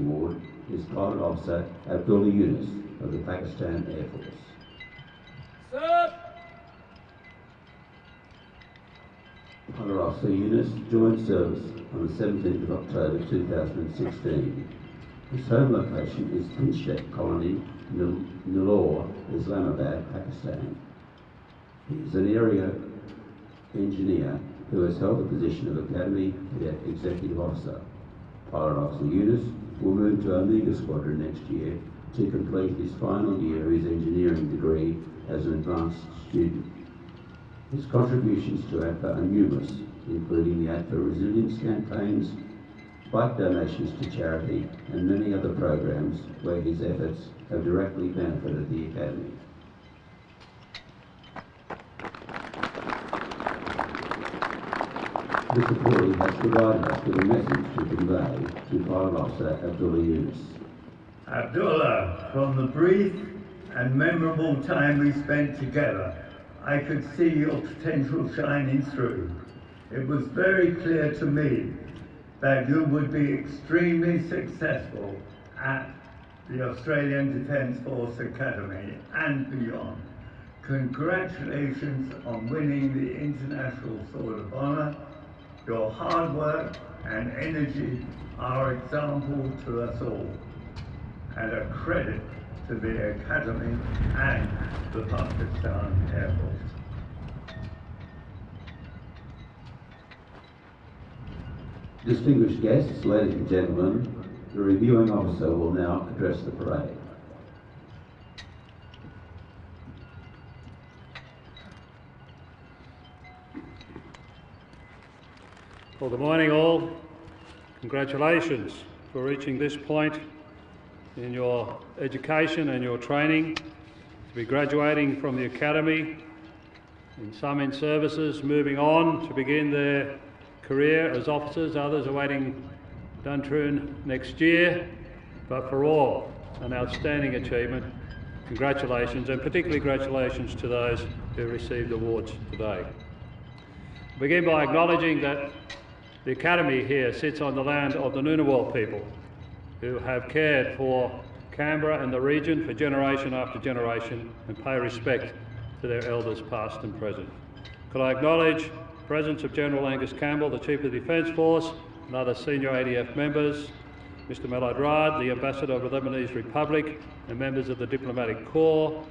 Award is Pilot Officer Abdullah Younas of the Pakistan Air Force. Sir. Pilot Officer Younas joined service on the 17th of October 2016. His home location is Kidget Colony, Nellore, Islamabad, Pakistan. He is an area engineer who has held the position of Academy Cadet Executive Officer. Pilot Officer Younas will move to Omega Squadron next year to complete his final year of his engineering degree as an advanced student. His contributions to ADFA are numerous, including the ADFA resilience campaigns, bike donations to charity, and many other programs where his efforts have directly benefited the Academy. Mr. Corey has provided us with a message to convey to Pilot Officer Abdullah Younas. Abdullah, from the brief and memorable time we spent together, I could see your potential shining through. It was very clear to me that you would be extremely successful at the Australian Defence Force Academy and beyond. Congratulations on winning the International Sword of Honour. Your hard work and energy are example to us all, and a credit to the Academy and the Pakistan Air Force. Distinguished guests, ladies and gentlemen, the reviewing officer will now address the parade. Well, good morning all. Congratulations for reaching this point in your education and your training, to be graduating from the Academy, and some in services moving on to begin their career as officers, others awaiting Duntroon next year. But for all, an outstanding achievement. Congratulations, and particularly congratulations to those who received awards today. I begin by acknowledging that the Academy here sits on the land of the Ngunnawal people, who have cared for Canberra and the region for generation after generation and pay respect to their elders past and present. Could I acknowledge the presence of General Angus Campbell, the Chief of the Defence Force, and other senior ADF members, Mr Melad Rad, the Ambassador of the Lebanese Republic, and members of the Diplomatic Corps,